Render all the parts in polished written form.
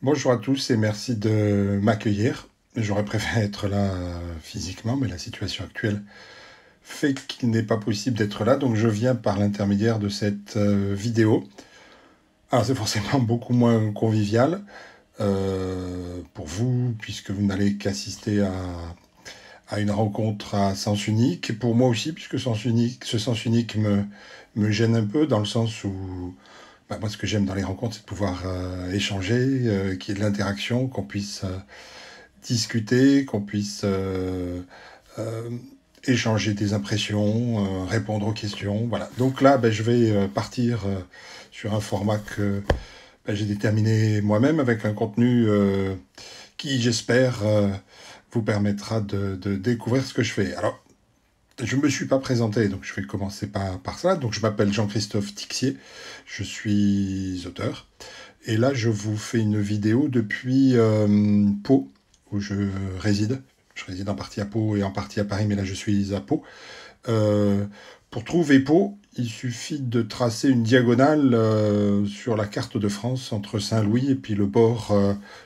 Bonjour à tous et merci de m'accueillir. J'aurais préféré être là physiquement, mais la situation actuelle fait qu'il n'est pas possible d'être là, donc je viens par l'intermédiaire de cette vidéo. Alors c'est forcément beaucoup moins convivial pour vous, puisque vous n'allez qu'assister à une rencontre à sens unique. Pour moi aussi, puisque ce sens unique me gêne un peu, dans le sens où moi, ce que j'aime dans les rencontres, c'est de pouvoir échanger, qu'il y ait de l'interaction, qu'on puisse discuter, qu'on puisse euh, échanger des impressions, répondre aux questions. Voilà. Donc là, je vais partir sur un format que j'ai déterminé moi-même avec un contenu qui, j'espère, vous permettra de découvrir ce que je fais. Alors, je ne me suis pas présenté, donc je vais commencer par ça. Donc, je m'appelle Jean-Christophe Tixier, je suis auteur. Et là, je vous fais une vidéo depuis Pau, où je réside. Je réside en partie à Pau et en partie à Paris, mais là, je suis à Pau. Euh, pour trouver Pau, il suffit de tracer une diagonale sur la carte de France entre Saint-Louis et puis le bord,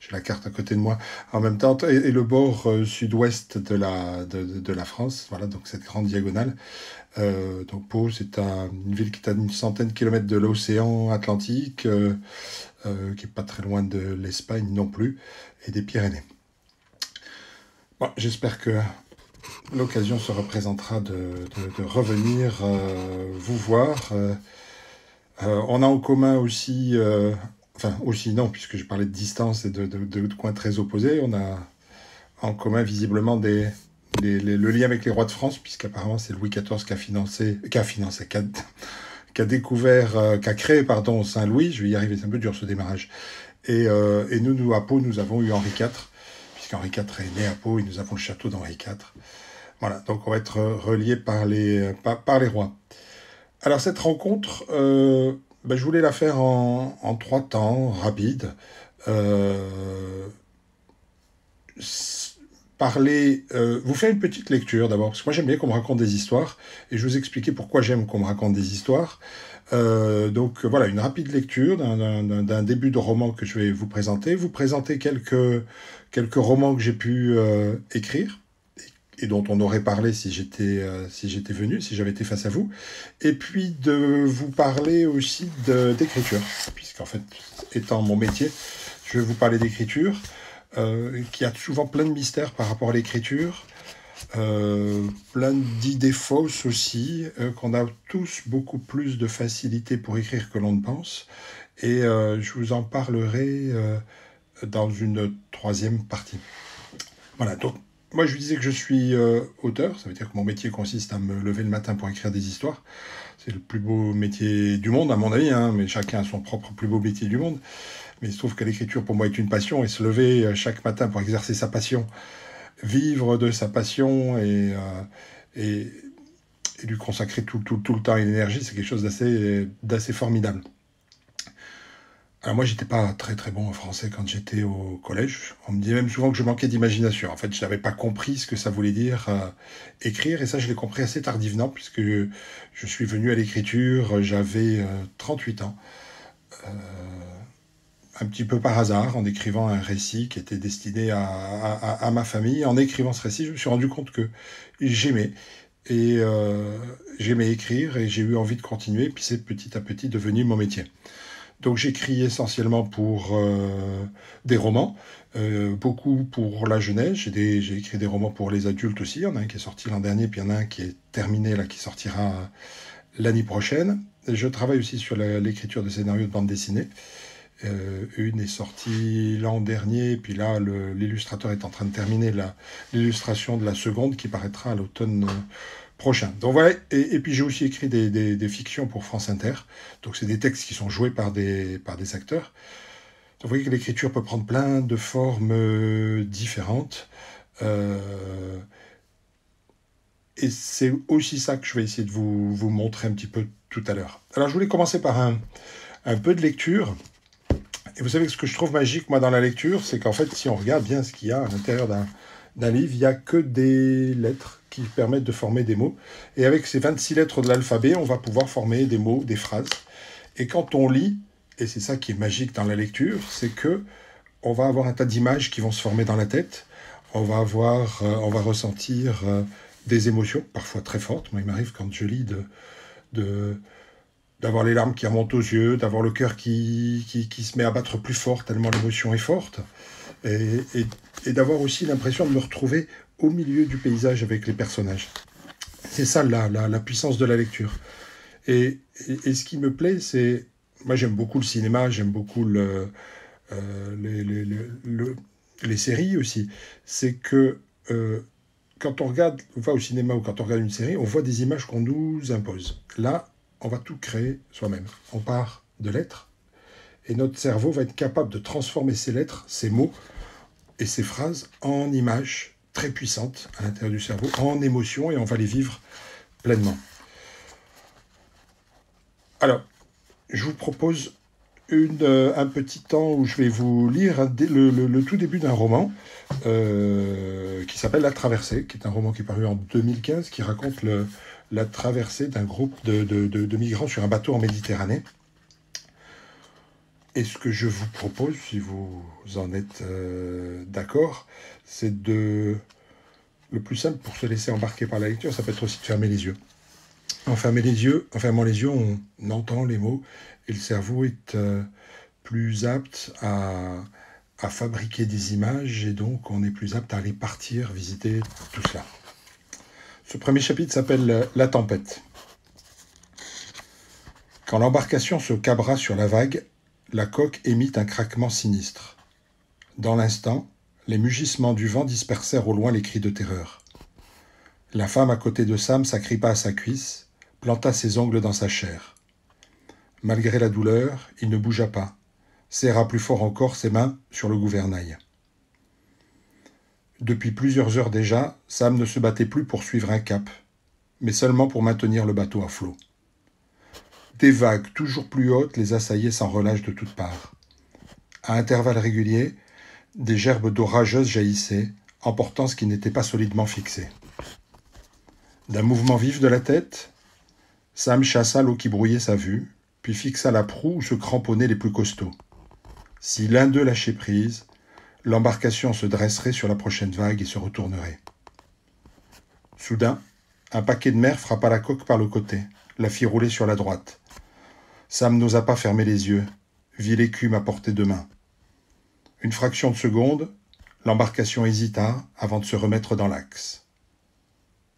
j'ai la carte à côté de moi en même temps, et le bord sud-ouest de la France. Voilà, donc cette grande diagonale. Donc Pau, c'est une ville qui est à une centaine de kilomètres de l'océan Atlantique, qui est pas très loin de l'Espagne non plus, et des Pyrénées. Bon, j'espère que l'occasion se représentera de revenir vous voir. On a en commun aussi, enfin aussi non, puisque je parlais de distance et de coins très opposés, on a en commun visiblement le lien avec les rois de France, puisqu'apparemment c'est Louis XIV qui a découvert, qui a créé, pardon, Saint-Louis. Je vais y arriver, c'est un peu dur ce démarrage. Et nous, à Pau, nous avons eu Henri IV, puisqu'Henri IV est né à Pau, et nous avons le château d'Henri IV. Voilà, donc on va être reliés par les rois. Alors cette rencontre, je voulais la faire en 3 temps, rapide. Euh, vous faire une petite lecture d'abord, parce que moi j'aime bien qu'on me raconte des histoires, et je vais vous expliquer pourquoi j'aime qu'on me raconte des histoires. Donc voilà, une rapide lecture d'un début de roman que je vais vous présenter quelques romans que j'ai pu écrire, et dont on aurait parlé si j'étais venu, si j'avais été face à vous, et puis de vous parler aussi d'écriture, puisqu'en fait, étant mon métier, je vais vous parler d'écriture, qui a souvent plein de mystères par rapport à l'écriture, plein d'idées fausses aussi, qu'on a tous beaucoup plus de facilité pour écrire que l'on ne pense, et je vous en parlerai dans une troisième partie. Voilà, donc moi je vous disais que je suis auteur, ça veut dire que mon métier consiste à me lever le matin pour écrire des histoires. C'est le plus beau métier du monde, à mon avis, hein, mais chacun a son propre plus beau métier du monde. Mais il se trouve que l'écriture pour moi est une passion, et se lever chaque matin pour exercer sa passion, vivre de sa passion et, et lui consacrer tout le temps et l'énergie, c'est quelque chose d'assez formidable. Alors moi, j'étais pas très très bon en français quand j'étais au collège. On me disait même souvent que je manquais d'imagination. En fait, je n'avais pas compris ce que ça voulait dire écrire, et ça, je l'ai compris assez tardivement, puisque je suis venu à l'écriture, j'avais 38 ans, euh, un petit peu par hasard, en écrivant un récit qui était destiné à ma famille. En écrivant ce récit, je me suis rendu compte que j'aimais, et j'aimais écrire, et j'ai eu envie de continuer, puis c'est petit à petit devenu mon métier. Donc j'écris essentiellement pour des romans, beaucoup pour la jeunesse. J'ai écrit des romans pour les adultes aussi. Il y en a un qui est sorti l'an dernier, puis il y en a un qui est terminé, là, qui sortira l'année prochaine. Je travaille aussi sur l'écriture de scénarios de bande dessinée. Une est sortie l'an dernier, puis là, l'illustrateur est en train de terminer l'illustration de la seconde qui paraîtra à l'automne prochain. Donc voilà, et puis j'ai aussi écrit des fictions pour France Inter. Donc c'est des textes qui sont joués par des acteurs. Donc vous voyez que l'écriture peut prendre plein de formes différentes. Et c'est aussi ça que je vais essayer de vous montrer un petit peu tout à l'heure. Alors je voulais commencer par un peu de lecture. Et vous savez que ce que je trouve magique, moi, dans la lecture, c'est qu'en fait, si on regarde bien ce qu'il y a à l'intérieur d'un livre, il n'y a que des lettres qui permettent de former des mots. Et avec ces 26 lettres de l'alphabet, on va pouvoir former des mots, des phrases. Et quand on lit, et c'est ça qui est magique dans la lecture, c'est que on va avoir un tas d'images qui vont se former dans la tête. On va ressentir des émotions, parfois très fortes. Moi, il m'arrive quand je lis d'avoir les larmes qui remontent aux yeux, d'avoir le cœur qui se met à battre plus fort tellement l'émotion est forte, et d'avoir aussi l'impression de me retrouver au milieu du paysage avec les personnages. C'est ça la puissance de la lecture. Et ce qui me plaît, c'est... Moi, j'aime beaucoup le cinéma, j'aime beaucoup les séries aussi. C'est que quand on va au cinéma ou quand on regarde une série, on voit des images qu'on nous impose. Là, on va tout créer soi-même. On part de lettres, et notre cerveau va être capable de transformer ces lettres, ces mots et ces phrases en images très puissantes à l'intérieur du cerveau, en émotions, et on va les vivre pleinement. Alors, je vous propose un petit temps où je vais vous lire le tout début d'un roman qui s'appelle La Traversée, qui est un roman qui est paru en 2015, qui raconte la traversée d'un groupe de migrants sur un bateau en Méditerranée. Et ce que je vous propose, si vous en êtes d'accord, c'est le plus simple pour se laisser embarquer par la lecture, ça peut être aussi de fermer les yeux. En fermant les yeux, on entend les mots et le cerveau est plus apte à fabriquer des images, et donc on est plus apte à aller partir, visiter tout cela. Ce premier chapitre s'appelle « La tempête ». Quand l'embarcation se cabra sur la vague, la coque émit un craquement sinistre. Dans l'instant, les mugissements du vent dispersèrent au loin les cris de terreur. La femme à côté de Sam s'agrippa à sa cuisse, planta ses ongles dans sa chair. Malgré la douleur, il ne bougea pas, serra plus fort encore ses mains sur le gouvernail. Depuis plusieurs heures déjà, Sam ne se battait plus pour suivre un cap, mais seulement pour maintenir le bateau à flot. Des vagues toujours plus hautes les assaillaient sans relâche de toutes parts. À intervalles réguliers, des gerbes d'eau rageuses jaillissaient, emportant ce qui n'était pas solidement fixé. D'un mouvement vif de la tête, Sam chassa l'eau qui brouillait sa vue, puis fixa la proue où se cramponnaient les plus costauds. Si l'un d'eux lâchait prise, l'embarcation se dresserait sur la prochaine vague et se retournerait. Soudain, un paquet de mer frappa la coque par le côté, la fit rouler sur la droite. Sam n'osa pas fermer les yeux, vit l'écume à portée de main. Une fraction de seconde, l'embarcation hésita avant de se remettre dans l'axe.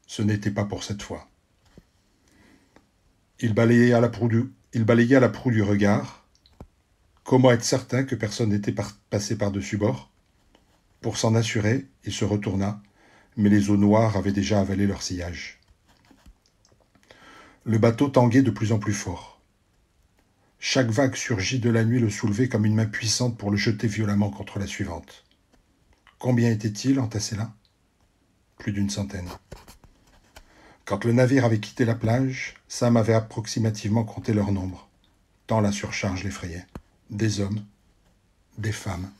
Ce n'était pas pour cette fois. Il balayait la proue du regard. Comment être certain que personne n'était passé par-dessus bord ? Pour s'en assurer, il se retourna, mais les eaux noires avaient déjà avalé leur sillage. Le bateau tanguait de plus en plus fort. Chaque vague surgie de la nuit le soulevait comme une main puissante pour le jeter violemment contre la suivante. Combien était-il entassés là ? Plus d'une centaine. Quand le navire avait quitté la plage, Sam avait approximativement compté leur nombre, tant la surcharge l'effrayait. Des hommes, des femmes,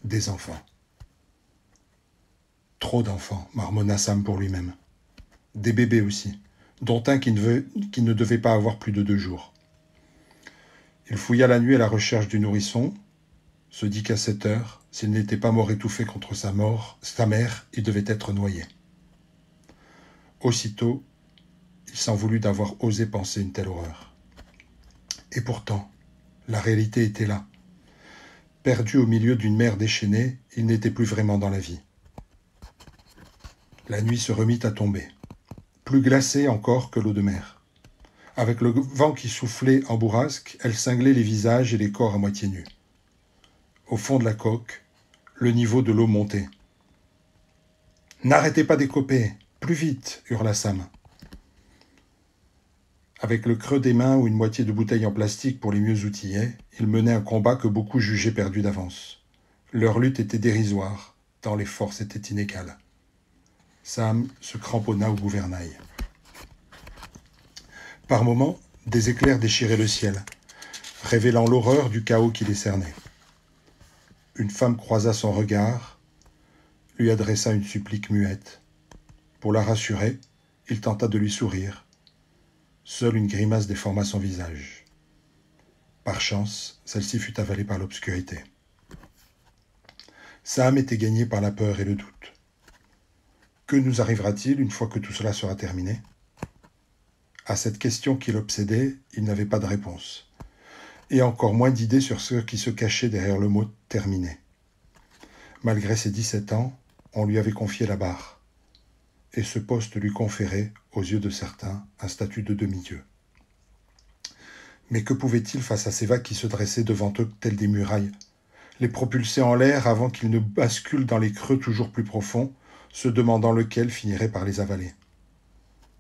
des enfants. Trop d'enfants, marmonna Sam pour lui-même. Des bébés aussi, dont un qui ne devait pas avoir plus de 2 jours. Il fouilla la nuit à la recherche du nourrisson, se dit qu'à 7 heures, s'il n'était pas mort étouffé contre sa mère, il devait être noyé. Aussitôt, il s'en voulut d'avoir osé penser une telle horreur. Et pourtant, la réalité était là. Perdu au milieu d'une mer déchaînée, il n'était plus vraiment dans la vie. La nuit se remit à tomber, plus glacée encore que l'eau de mer. Avec le vent qui soufflait en bourrasque, elle cinglait les visages et les corps à moitié nus. Au fond de la coque, le niveau de l'eau montait. « N'arrêtez pas d'écoper, plus vite !» hurla Sam. Avec le creux des mains ou une moitié de bouteille en plastique pour les mieux outillés, ils menaient un combat que beaucoup jugeaient perdu d'avance. Leur lutte était dérisoire, tant les forces étaient inégales. Sam se cramponna au gouvernail. Par moments, des éclairs déchiraient le ciel, révélant l'horreur du chaos qui les cernait. Une femme croisa son regard, lui adressa une supplique muette. Pour la rassurer, il tenta de lui sourire. Seule une grimace déforma son visage. Par chance, celle-ci fut avalée par l'obscurité. Sa âme était gagnée par la peur et le doute. Que nous arrivera-t-il une fois que tout cela sera terminé? À cette question qui l'obsédait, il n'avait pas de réponse, et encore moins d'idées sur ce qui se cachait derrière le mot « terminé ». Malgré ses 17 ans, on lui avait confié la barre, et ce poste lui conférait, aux yeux de certains, un statut de demi-dieu. Mais que pouvait-il face à ces vagues qui se dressaient devant eux telles des murailles, les propulser en l'air avant qu'ils ne basculent dans les creux toujours plus profonds, se demandant lequel finirait par les avaler?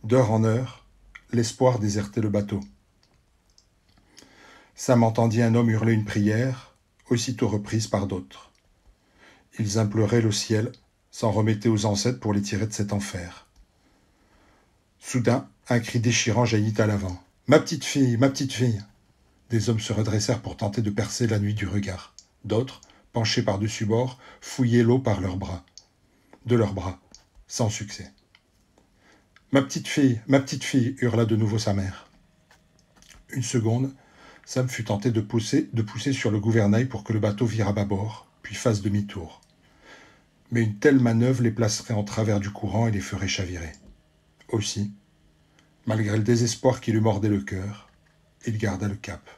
D'heure en heure, l'espoir désertait le bateau. Sam entendit un homme hurler une prière, aussitôt reprise par d'autres. Ils imploraient le ciel, s'en remettaient aux ancêtres pour les tirer de cet enfer. Soudain, un cri déchirant jaillit à l'avant. « Ma petite fille, ma petite fille !» Des hommes se redressèrent pour tenter de percer la nuit du regard. D'autres, penchés par-dessus bord, fouillaient l'eau par leurs bras. De leurs bras, sans succès. « ma petite fille !» hurla de nouveau sa mère. Une seconde, Sam fut tenté de pousser sur le gouvernail pour que le bateau vire à bâbord, puis fasse demi-tour. Mais une telle manœuvre les placerait en travers du courant et les ferait chavirer. Aussi, malgré le désespoir qui lui mordait le cœur, il garda le cap.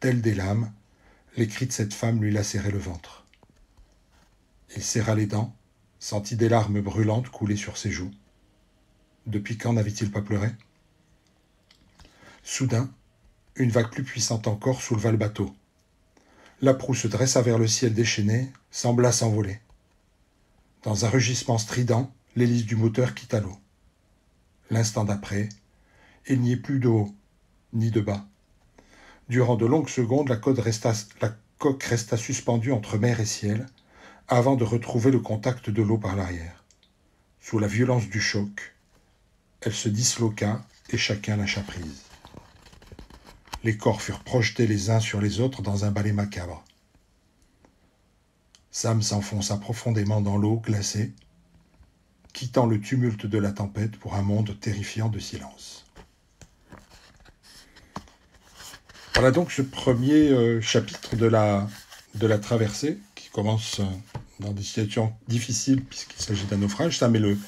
Tels des lames, les cris de cette femme lui lacéraient le ventre. Il serra les dents, sentit des larmes brûlantes couler sur ses joues. Depuis quand n'avait-il pas pleuré? Soudain, une vague plus puissante encore souleva le bateau. La proue se dressa vers le ciel déchaîné, sembla s'envoler. Dans un rugissement strident, l'hélice du moteur quitta l'eau. L'instant d'après, il n'y eut plus de haut, ni de bas. Durant de longues secondes, la coque resta suspendue entre mer et ciel, avant de retrouver le contact de l'eau par l'arrière. Sous la violence du choc, elle se disloqua et chacun lâcha prise. Les corps furent projetés les uns sur les autres dans un balai macabre. Sam s'enfonça profondément dans l'eau glacée, quittant le tumulte de la tempête pour un monde terrifiant de silence. Voilà donc ce premier chapitre de la traversée, qui commence dans des situations difficiles puisqu'il s'agit d'un naufrage. Sam est le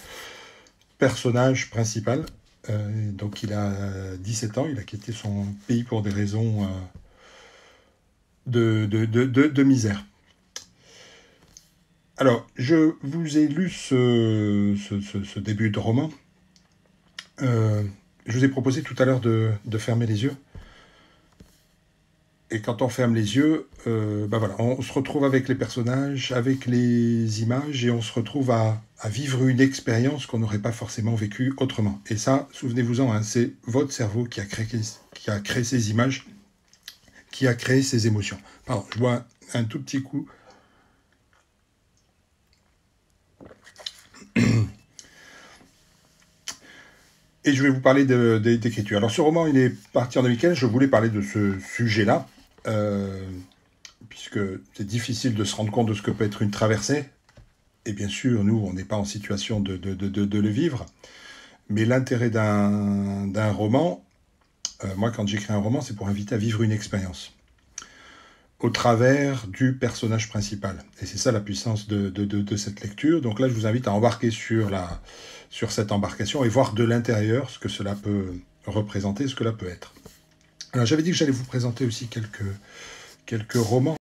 personnage principal. Donc il a 17 ans, il a quitté son pays pour des raisons de misère. Alors, je vous ai lu ce début de roman. Je vous ai proposé tout à l'heure de fermer les yeux. Et quand on ferme les yeux, voilà, on se retrouve avec les personnages, avec les images, et on se retrouve à vivre une expérience qu'on n'aurait pas forcément vécue autrement. Et ça, souvenez-vous-en, hein, c'est votre cerveau qui a créé ces images, qui a créé ces émotions. Pardon, je bois un tout petit coup. Et je vais vous parler d'écriture. Alors ce roman, il est parti en 2015, je voulais parler de ce sujet-là, puisque c'est difficile de se rendre compte de ce que peut être une traversée. Et bien sûr, nous, on n'est pas en situation de le vivre. Mais l'intérêt d'un roman, moi, quand j'écris un roman, c'est pour inviter à vivre une expérience au travers du personnage principal. Et c'est ça la puissance de cette lecture. Donc là, je vous invite à embarquer sur cette embarcation et voir de l'intérieur ce que cela peut représenter, ce que cela peut être. Alors, j'avais dit que j'allais vous présenter aussi quelques romans.